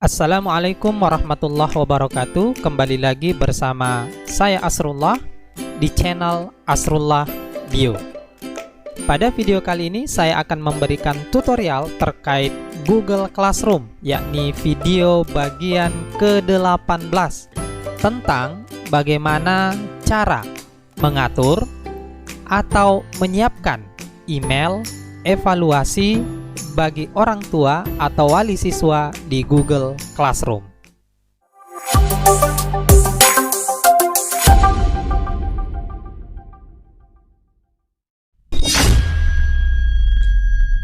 Assalamualaikum warahmatullahi wabarakatuh. Kembali lagi bersama saya Asrullah di channel Asrullah Bio. Pada video kali ini saya akan memberikan tutorial terkait Google Classroom, yakni video bagian ke-18 tentang bagaimana cara mengatur atau menyiapkan email evaluasi bagi orang tua atau wali siswa di Google Classroom.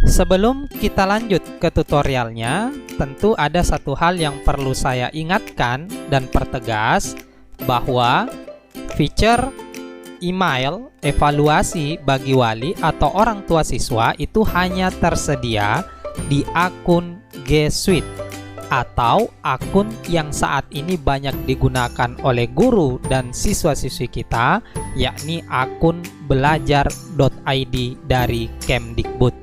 Sebelum kita lanjut ke tutorialnya, tentu ada satu hal yang perlu saya ingatkan dan pertegas, bahwa feature email evaluasi bagi wali atau orang tua siswa itu hanya tersedia di akun G Suite atau akun yang saat ini banyak digunakan oleh guru dan siswa-siswi kita, yakni akun belajar.id dari Kemdikbud.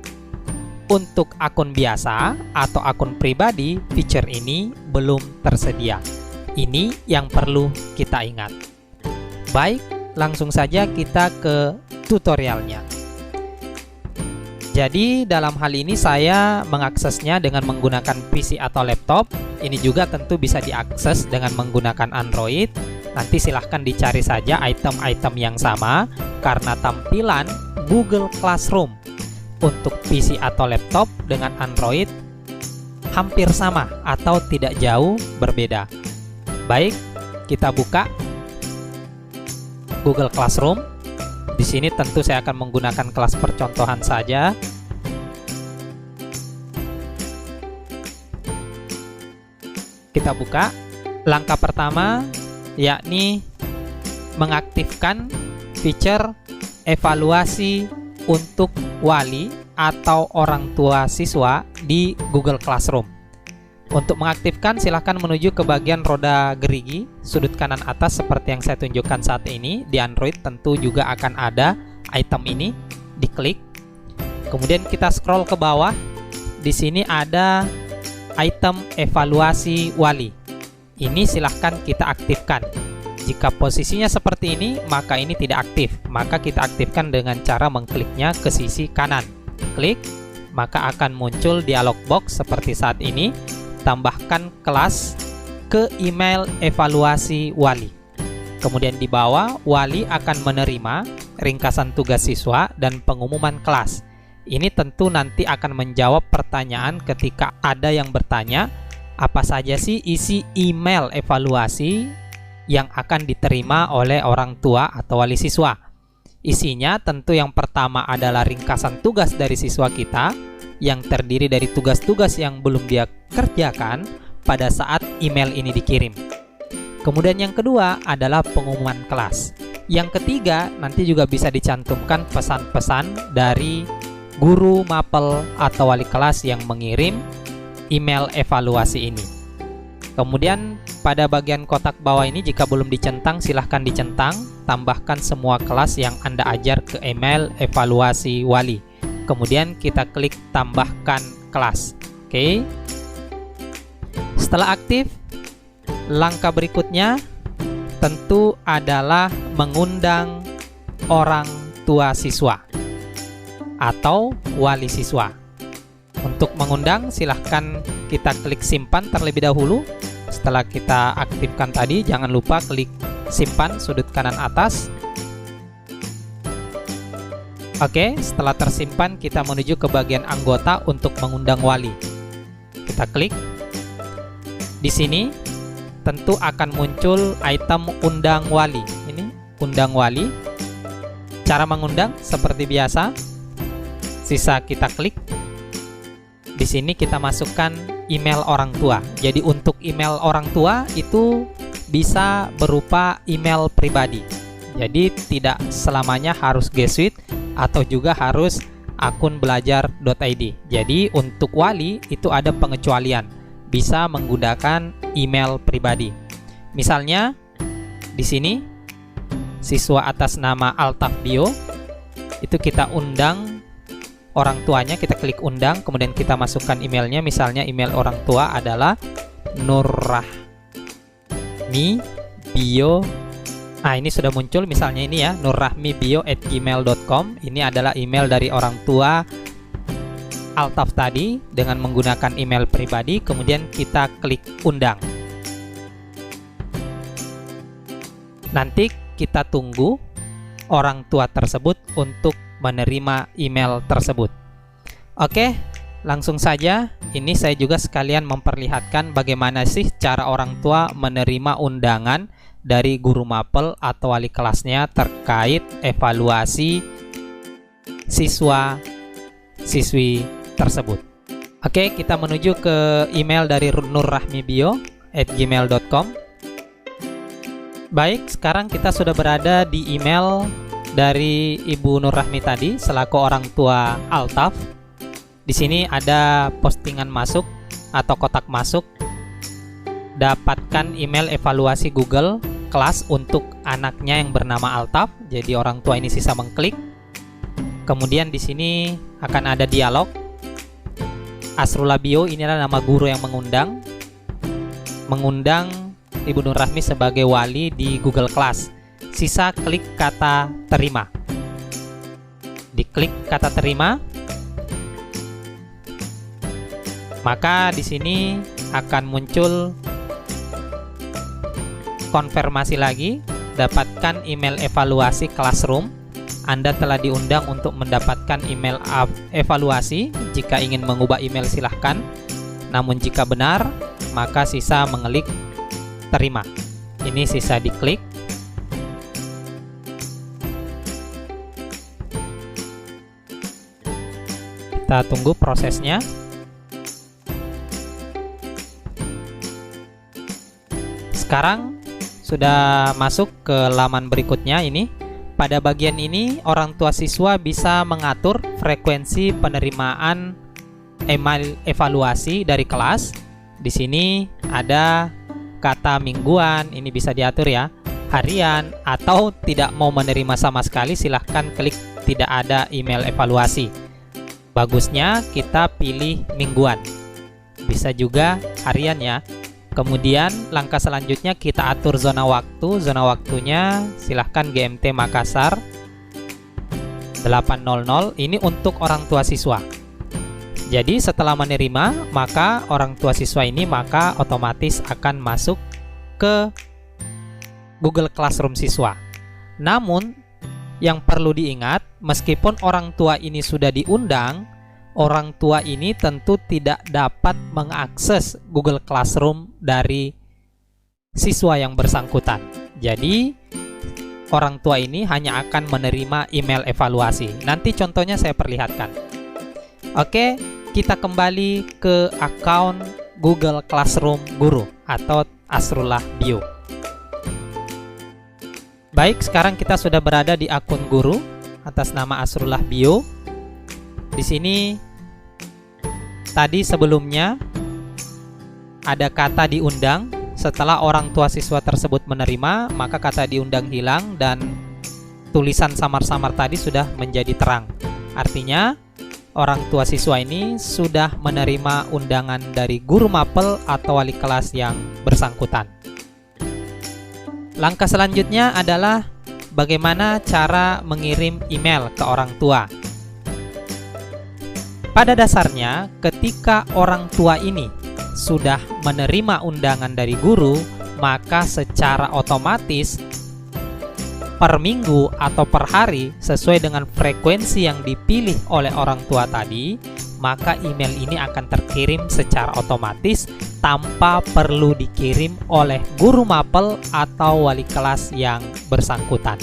Untuk akun biasa atau akun pribadi, feature ini belum tersedia. Ini yang perlu kita ingat. Baik, langsung saja kita ke tutorialnya. Jadi dalam hal ini saya mengaksesnya dengan menggunakan PC atau laptop. Ini juga tentu bisa diakses dengan menggunakan Android. Nanti silahkan dicari saja item-item yang sama, karena tampilan Google Classroom untuk PC atau laptop dengan Android hampir sama atau tidak jauh berbeda. Baik, kita buka Google Classroom. Di sini tentu saya akan menggunakan kelas percontohan saja. Kita buka. Langkah pertama yakni mengaktifkan feature evaluasi untuk wali atau orang tua siswa di Google Classroom. Untuk mengaktifkan, silahkan menuju ke bagian roda gerigi sudut kanan atas seperti yang saya tunjukkan saat ini. Di Android tentu juga akan ada item ini, diklik. Kemudian kita scroll ke bawah. Di sini ada item evaluasi wali. Ini silahkan kita aktifkan. Jika posisinya seperti ini, maka ini tidak aktif. Maka kita aktifkan dengan cara mengkliknya ke sisi kanan. Klik, maka akan muncul dialog box seperti saat ini. Tambahkan kelas ke email evaluasi wali. Kemudian di bawah, wali akan menerima ringkasan tugas siswa dan pengumuman kelas. Ini tentu nanti akan menjawab pertanyaan ketika ada yang bertanya, apa saja sih isi email evaluasi yang akan diterima oleh orang tua atau wali siswa. Isinya tentu yang pertama adalah ringkasan tugas dari siswa kita, yang terdiri dari tugas-tugas yang belum dia kerjakan pada saat email ini dikirim. Kemudian yang kedua adalah pengumuman kelas. Yang ketiga, nanti juga bisa dicantumkan pesan-pesan dari guru, mapel, atau wali kelas yang mengirim email evaluasi ini. Kemudian pada bagian kotak bawah ini, jika belum dicentang, silahkan dicentang. Tambahkan semua kelas yang Anda ajar ke email evaluasi wali. Kemudian kita klik tambahkan kelas. Oke. Setelah aktif, langkah berikutnya tentu adalah mengundang orang tua siswa atau wali siswa. Untuk mengundang, silahkan kita klik simpan terlebih dahulu. Setelah kita aktifkan tadi, jangan lupa klik simpan sudut kanan atas. Oke, setelah tersimpan, kita menuju ke bagian anggota untuk mengundang wali. Kita klik. Di sini tentu akan muncul item undang wali. Ini undang wali. Cara mengundang seperti biasa. Sisa kita klik. Di sini kita masukkan email orang tua. Jadi untuk email orang tua itu bisa berupa email pribadi. Jadi tidak selamanya harus G Suite atau juga harus akun belajar.id. Jadi untuk wali itu ada pengecualian, bisa menggunakan email pribadi. Misalnya di sini siswa atas nama Altaf Bio, itu kita undang orang tuanya, kita klik undang, kemudian kita masukkan emailnya. Misalnya email orang tua adalah nurrahmibio. Nah, ini sudah muncul misalnya ini ya, nurrahmibio@gmail.com. Ini adalah email dari orang tua Altaf tadi dengan menggunakan email pribadi. Kemudian kita klik undang. Nanti kita tunggu orang tua tersebut untuk menerima email tersebut. Oke, langsung saja. Ini saya juga sekalian memperlihatkan bagaimana sih cara orang tua menerima undangan dari guru mapel atau wali kelasnya terkait evaluasi siswa-siswi tersebut. Oke, kita menuju ke email dari nurrahmibio@gmail.com. Baik, sekarang kita sudah berada di email dari Ibu Nurrahmi tadi selaku orang tua Altaf. Di sini ada postingan masuk atau kotak masuk. Dapatkan email evaluasi Google kelas untuk anaknya yang bernama Altaf. Jadi orang tua ini sisa mengklik. Kemudian di sini akan ada dialog. Asrullah Bio, ini adalah nama guru yang mengundang Ibu Nurrahmi sebagai wali di Google Class. Sisa klik kata terima. Diklik kata terima, maka di sini akan muncul konfirmasi lagi. Dapatkan email evaluasi Classroom. Anda telah diundang untuk mendapatkan email evaluasi. Jika ingin mengubah email silahkan. Namun jika benar, maka sisa mengelik terima. Ini sisa diklik. Kita tunggu prosesnya. Sekarang sudah masuk ke laman berikutnya ini. Pada bagian ini orang tua siswa bisa mengatur frekuensi penerimaan email evaluasi dari kelas. Di sini ada kata mingguan, ini bisa diatur ya, harian, atau tidak mau menerima sama sekali silahkan klik tidak ada email evaluasi. Bagusnya kita pilih mingguan, bisa juga harian ya. Kemudian langkah selanjutnya kita atur zona waktu. Zona waktunya silahkan GMT Makassar 8.00. Ini untuk orang tua siswa. Jadi setelah menerima, maka orang tua siswa ini maka otomatis akan masuk ke Google Classroom siswa. Namun yang perlu diingat, meskipun orang tua ini sudah diundang, orang tua ini tentu tidak dapat mengakses Google Classroom dari siswa yang bersangkutan. Jadi orang tua ini hanya akan menerima email evaluasi. Nanti contohnya saya perlihatkan. Oke, kita kembali ke akun Google Classroom Guru atau Asrullah Bio. Baik, sekarang kita sudah berada di akun guru atas nama Asrullah Bio. Di sini tadi sebelumnya ada kata diundang. Setelah orang tua siswa tersebut menerima, maka kata diundang hilang dan tulisan samar-samar tadi sudah menjadi terang. Artinya orang tua siswa ini sudah menerima undangan dari guru mapel atau wali kelas yang bersangkutan. Langkah selanjutnya adalah bagaimana cara mengirim email ke orang tua. Pada dasarnya, ketika orang tua ini sudah menerima undangan dari guru, maka secara otomatis per minggu atau per hari sesuai dengan frekuensi yang dipilih oleh orang tua tadi, maka email ini akan terkirim secara otomatis tanpa perlu dikirim oleh guru mapel atau wali kelas yang bersangkutan.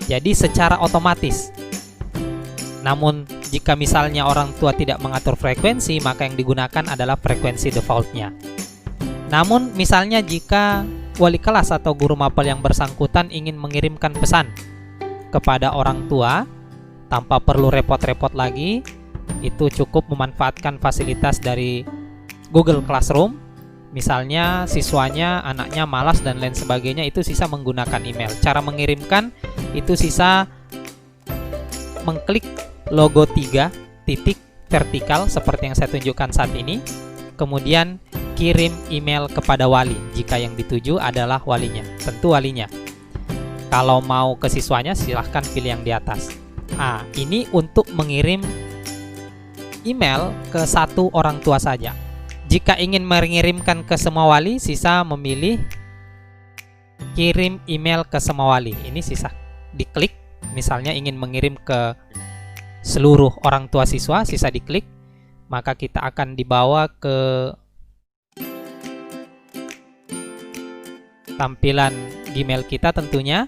Jadi secara otomatis. Namun jika misalnya orang tua tidak mengatur frekuensi, maka yang digunakan adalah frekuensi defaultnya. Namun misalnya jika wali kelas atau guru mapel yang bersangkutan ingin mengirimkan pesan kepada orang tua tanpa perlu repot-repot lagi, itu cukup memanfaatkan fasilitas dari Google Classroom. Misalnya siswanya, anaknya malas dan lain sebagainya, itu sisa menggunakan email. Cara mengirimkan itu sisa mengklik logo 3 titik vertikal seperti yang saya tunjukkan saat ini. Kemudian kirim email kepada wali jika yang dituju adalah walinya, tentu walinya. Kalau mau ke siswanya silahkan pilih yang di atas. Nah, ini untuk mengirim email ke satu orang tua saja. Jika ingin mengirimkan ke semua wali, sisa memilih kirim email ke semua wali. Ini sisa diklik, misalnya ingin mengirim ke seluruh orang tua siswa, sisa diklik, maka kita akan dibawa ke tampilan Gmail kita tentunya.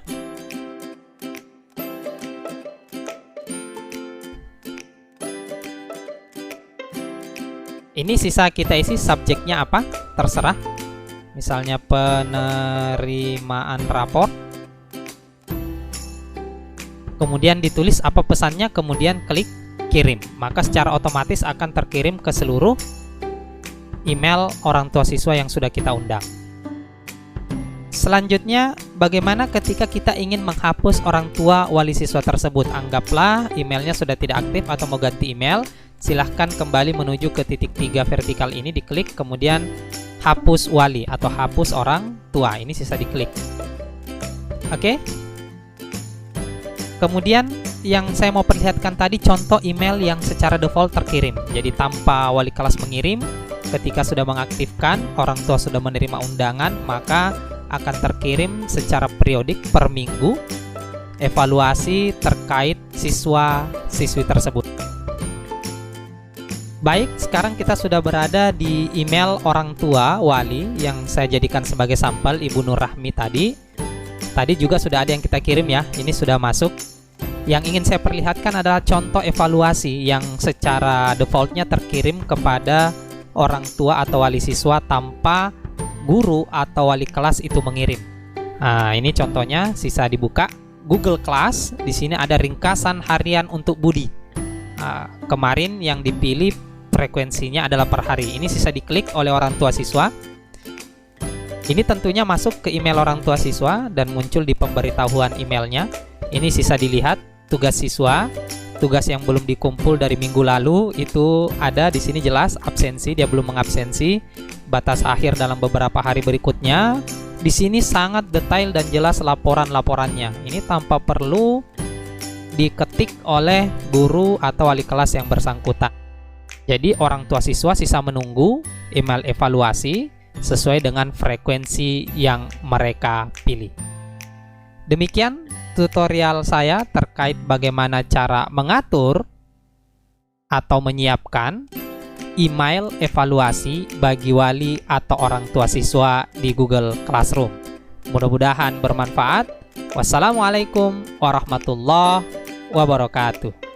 Ini sisa kita isi subjeknya apa, terserah. Misalnya penerimaan raport. Kemudian ditulis apa pesannya, kemudian klik kirim. Maka secara otomatis akan terkirim ke seluruh email orang tua siswa yang sudah kita undang. Selanjutnya, bagaimana ketika kita ingin menghapus orang tua wali siswa tersebut? Anggaplah emailnya sudah tidak aktif atau mau ganti email. Silahkan kembali menuju ke titik 3 vertikal ini, diklik, kemudian hapus wali atau hapus orang tua. Ini sisa diklik. Oke. Kemudian yang saya mau perlihatkan tadi contoh email yang secara default terkirim. Jadi tanpa wali kelas mengirim, ketika sudah mengaktifkan, orang tua sudah menerima undangan, maka akan terkirim secara periodik per minggu evaluasi terkait siswa-siswi tersebut. Baik, sekarang kita sudah berada di email orang tua wali yang saya jadikan sebagai sampel Ibu Nur Rahmi tadi. Tadi juga sudah ada yang kita kirim ya, ini sudah masuk. Yang ingin saya perlihatkan adalah contoh evaluasi yang secara defaultnya terkirim kepada orang tua atau wali siswa tanpa guru atau wali kelas itu mengirim. Nah, ini contohnya, sisa dibuka. Google Class, di sini ada ringkasan harian untuk Budi. Kemarin yang dipilih frekuensinya adalah per hari. Ini sisa diklik oleh orang tua siswa. Ini tentunya masuk ke email orang tua siswa dan muncul di pemberitahuan emailnya. Ini sisa dilihat tugas siswa, tugas yang belum dikumpul dari minggu lalu itu ada di sini jelas absensi, dia belum mengabsensi. Batas akhir dalam beberapa hari berikutnya. Di sini sangat detail dan jelas laporan-laporannya. Ini tanpa perlu diketik oleh guru atau wali kelas yang bersangkutan. Jadi orang tua siswa sisa menunggu email evaluasi sesuai dengan frekuensi yang mereka pilih. Demikian tutorial saya terkait bagaimana cara mengatur atau menyiapkan email evaluasi bagi wali atau orang tua siswa di Google Classroom. Mudah-mudahan bermanfaat. Wassalamualaikum warahmatullahi wabarakatuh.